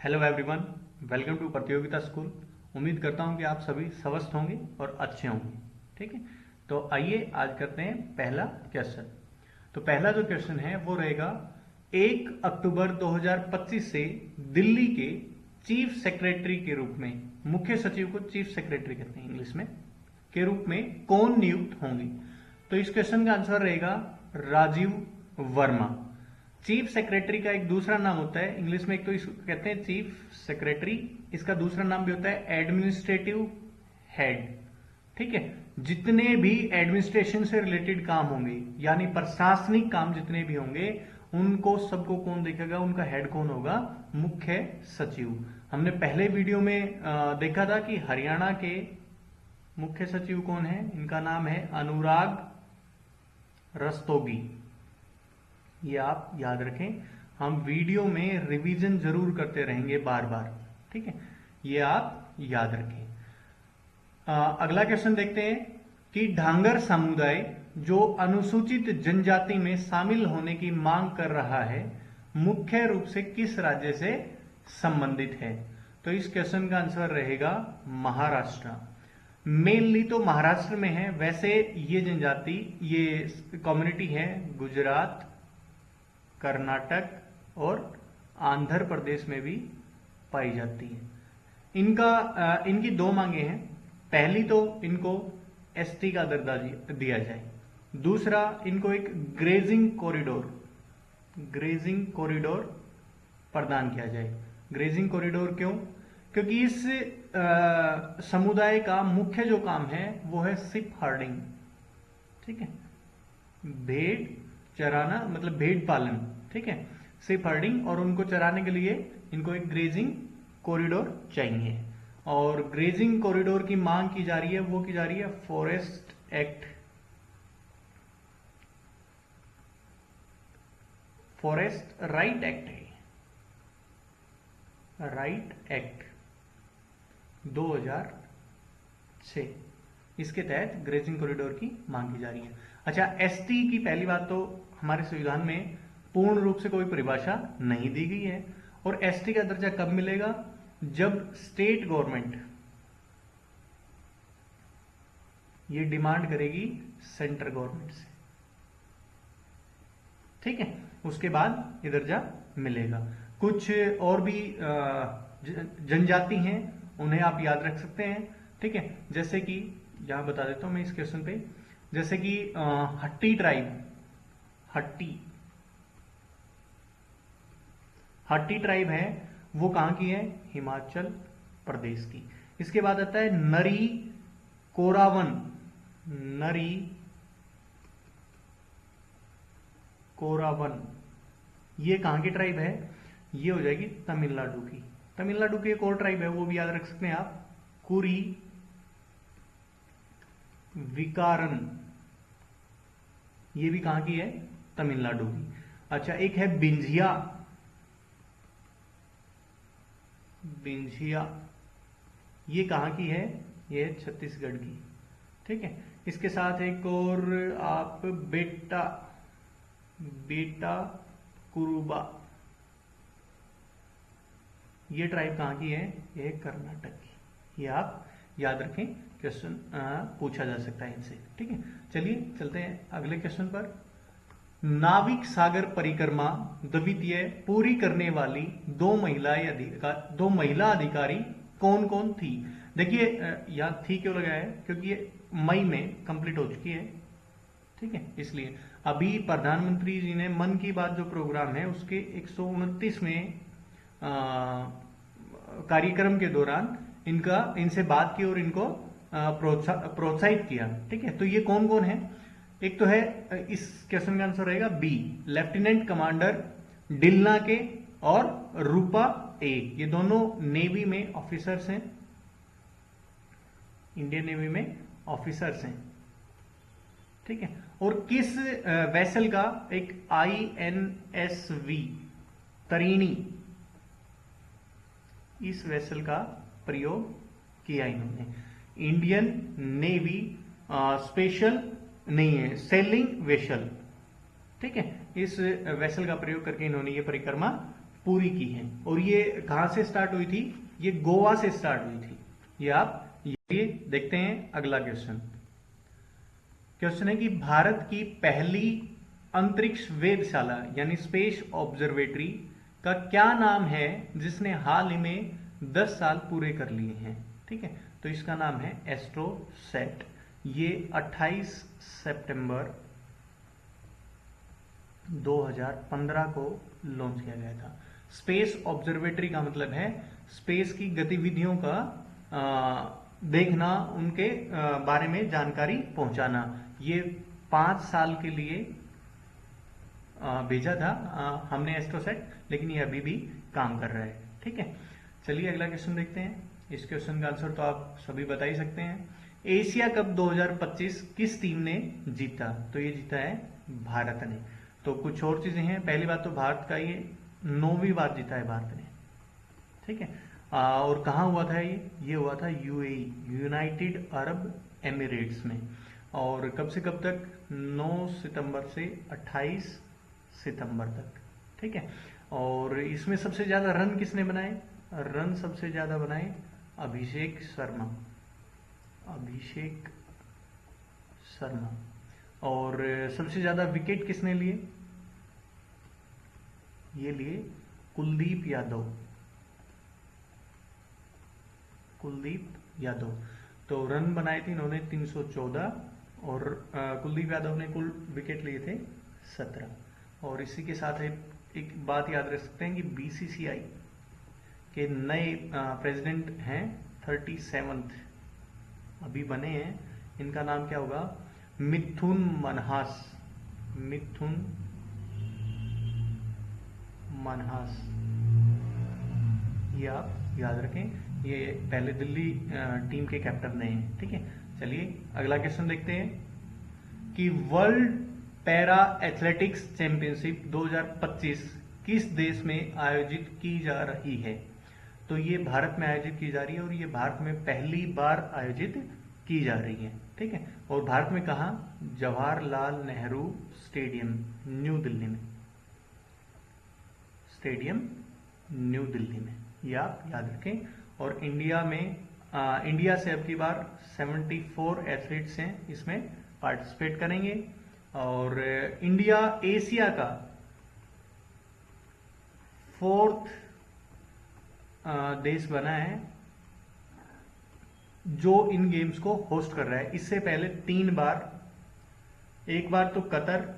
Hello everyone, welcome to प्रतियोगिता school. उम्मीद करता हूं कि आप सभी स्वस्थ होंगे और अच्छे होंगे। ठीक है, तो आइए आज करते हैं पहला क्वेश्चन। तो पहला जो क्वेश्चन है वो रहेगा 1 अक्टूबर 2025 से दिल्ली के चीफ सेक्रेटरी के रूप में, मुख्य सचिव को चीफ सेक्रेटरी कहते हैं इंग्लिश में, के रूप में कौन नियुक्त होंगे। तो इस क्वेश्चन का आंसर रहेगा राजीव वर्मा। चीफ सेक्रेटरी का एक दूसरा नाम होता है इंग्लिश में, एक तो इसको कहते हैं चीफ सेक्रेटरी, इसका दूसरा नाम भी होता है एडमिनिस्ट्रेटिव हेड। ठीक है, जितने भी एडमिनिस्ट्रेशन से रिलेटेड काम होंगे यानी प्रशासनिक काम जितने भी होंगे उनको सबको कौन देखेगा, उनका हेड कौन होगा, मुख्य सचिव। हमने पहले वीडियो में देखा था कि हरियाणा के मुख्य सचिव कौन है, इनका नाम है अनुराग रस्तोगी। ये आप याद रखें, हम वीडियो में रिवीजन जरूर करते रहेंगे बार बार। ठीक है, ये आप याद रखें। अगला क्वेश्चन देखते हैं कि ढांगर समुदाय जो अनुसूचित जनजाति में शामिल होने की मांग कर रहा है मुख्य रूप से किस राज्य से संबंधित है। तो इस क्वेश्चन का आंसर रहेगा महाराष्ट्र। मेनली तो महाराष्ट्र में है, वैसे ये जनजाति, ये कम्युनिटी है गुजरात, कर्नाटक और आंध्र प्रदेश में भी पाई जाती है। इनकी दो मांगे हैं। पहली तो इनको एसटी का दर्जा दिया जाए, दूसरा इनको एक ग्रेजिंग कॉरिडोर प्रदान किया जाए। ग्रेजिंग कॉरिडोर क्यों? क्योंकि इस समुदाय का मुख्य जो काम है वो है शिप हर्डिंग। ठीक है, भेड़ चराना, मतलब भेड़ पालन। ठीक है, शिप हर्डिंग, और उनको चराने के लिए इनको एक ग्रेजिंग कॉरिडोर चाहिए। और ग्रेजिंग कॉरिडोर की मांग की जा रही है, वो की जा रही है फॉरेस्ट राइट एक्ट है, राइट एक्ट 2006, इसके तहत ग्रेजिंग कॉरिडोर की मांग की जा रही है। अच्छा, एसटी की पहली बात तो हमारे संविधान में पूर्ण रूप से कोई परिभाषा नहीं दी गई है, और एसटी का दर्जा कब मिलेगा, जब स्टेट गवर्नमेंट ये डिमांड करेगी सेंट्रल गवर्नमेंट से। ठीक है, उसके बाद ये दर्जा मिलेगा। कुछ और भी जनजाति हैं, उन्हें आप याद रख सकते हैं। ठीक है, जैसे कि यहां बता देता हूं मैं इस क्वेश्चन पे, जैसे कि हट्टी ट्राइब, हट्टी ट्राइब है, वो कहां की है, हिमाचल प्रदेश की। इसके बाद आता है नरी कोरावन, ये कहां की ट्राइब है, ये हो जाएगी तमिलनाडु की। तमिलनाडु की एक और ट्राइब है, वो भी याद रख सकते हैं आप, कुरी विकारन, ये भी कहां की है, तमिलनाडु की। अच्छा, एक है बिंझिया, ये कहां की है, ये है छत्तीसगढ़ की। ठीक है, इसके साथ एक और आप बेटा कुरुबा, ये ट्राइब कहां की है, ये कर्नाटक की। ये आप याद रखें, क्वेश्चन पूछा जा सकता है इनसे। ठीक है, चलिए चलते हैं अगले क्वेश्चन पर। नाविक सागर परिक्रमा द्वितीय पूरी करने वाली दो महिला अधिकारी कौन कौन थी। देखिए, यहाँ थी क्यों लगाया है, क्योंकि ये मई में कंप्लीट हो चुकी है। ठीक है, इसलिए अभी प्रधानमंत्री जी ने मन की बात जो प्रोग्राम है उसके 129वें कार्यक्रम के दौरान इनसे बात की और इनको प्रोत्साहित किया। ठीक है, तो ये कौन कौन है, एक तो है, इस क्वेश्चन का आंसर रहेगा बी, लेफ्टिनेंट कमांडर डिलना के और रूपा ए, ये दोनों नेवी में ऑफिसर्स हैं, इंडियन नेवी में ऑफिसर्स हैं। ठीक है, और किस वेसल का, एक INSV तरीणी, इस वेसल का प्रयोग किया इन्होंने। इंडियन नेवी स्पेशल नहीं है, सेलिंग वेसल। ठीक है, इस वेसल का प्रयोग करके इन्होंने ये परिक्रमा पूरी की हैं। और ये कहां से स्टार्ट हुई थी? ये गोवा से स्टार्ट हुई थी। ये आप ये देखते हैं। अगला क्वेश्चन है कि भारत की पहली अंतरिक्ष वेधशाला यानी स्पेस ऑब्जर्वेटरी का क्या नाम है जिसने हाल ही में 10 साल पूरे कर लिए हैं? ठीक है, तो इसका नाम है एस्ट्रोसैट। ये 28 सितंबर 2015 को लॉन्च किया गया था। स्पेस ऑब्जर्वेटरी का मतलब है स्पेस की गतिविधियों का देखना, उनके बारे में जानकारी पहुंचाना। ये 5 साल के लिए भेजा था हमने एस्ट्रोसैट, लेकिन ये अभी भी काम कर रहा है। ठीक है, चलिए अगला क्वेश्चन देखते हैं। इस क्वेश्चन का आंसर तो आप सभी बता ही सकते हैं। एशिया कप 2025 किस टीम ने जीता? तो ये जीता है भारत ने। तो कुछ और चीजें हैं। पहली बात तो भारत का ये 9वीं बार जीता है भारत ने। ठीक है, और कहाँ हुआ था ये हुआ था यूएई, यूनाइटेड अरब एमिरेट्स में। और कब से कब तक? 9 सितंबर से 28 सितंबर तक। ठीक है, और इसमें सबसे ज्यादा रन किसने बनाए? रन सबसे ज्यादा बनाए अभिषेक शर्मा। और सबसे ज्यादा विकेट किसने लिए? ये लिए कुलदीप यादव। तो रन बनाए थे इन्होंने 314 और कुलदीप यादव ने कुल विकेट लिए थे 17। और इसी के साथ एक बात याद रख सकते हैं कि बीसीसीआई के नए प्रेसिडेंट हैं 37th अभी बने हैं। इनका नाम क्या होगा? मिथुन मनहास। ये आप याद रखें। ये पहले दिल्ली टीम के कैप्टन रहे हैं। ठीक है, चलिए अगला क्वेश्चन देखते हैं कि वर्ल्ड पैरा एथलेटिक्स चैंपियनशिप 2025 किस देश में आयोजित की जा रही है? तो ये भारत में आयोजित की जा रही है और ये भारत में पहली बार आयोजित की जा रही है। ठीक है, और भारत में कहा? जवाहरलाल नेहरू स्टेडियम न्यू दिल्ली में। ये आप याद रखें। और इंडिया से अब की बार 74 एथलीट्स हैं इसमें पार्टिसिपेट करेंगे। और इंडिया एशिया का 4th देश बना है जो इन गेम्स को होस्ट कर रहा है। इससे पहले 3 बार, एक बार तो कतर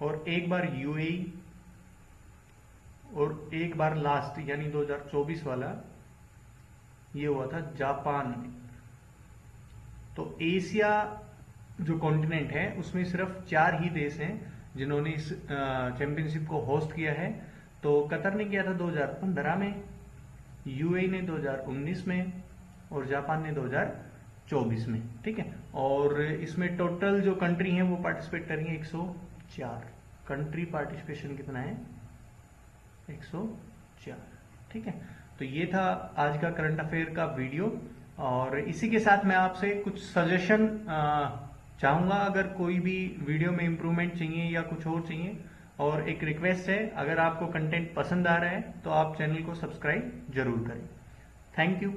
और एक बार यूएई और एक बार लास्ट यानी 2024 वाला ये हुआ था जापान में। तो एशिया जो कॉन्टिनेंट है उसमें सिर्फ 4 ही देश हैं जिन्होंने इस चैंपियनशिप को होस्ट किया है। तो कतर ने किया था 2015 में, यूएई ने 2019 में और जापान ने 2024 में। ठीक है, और इसमें टोटल जो कंट्री हैं वो पार्टिसिपेट करेंगे 104। कंट्री पार्टिसिपेशन कितना है? 104। ठीक है, तो ये था आज का करंट अफेयर का वीडियो। और इसी के साथ मैं आपसे कुछ सजेशन चाहूंगा, अगर कोई भी वीडियो में इंप्रूवमेंट चाहिए या कुछ और चाहिए। और एक रिक्वेस्ट है, अगर आपको कंटेंट पसंद आ रहा है तो आप चैनल को सब्सक्राइब जरूर करें। Thank you.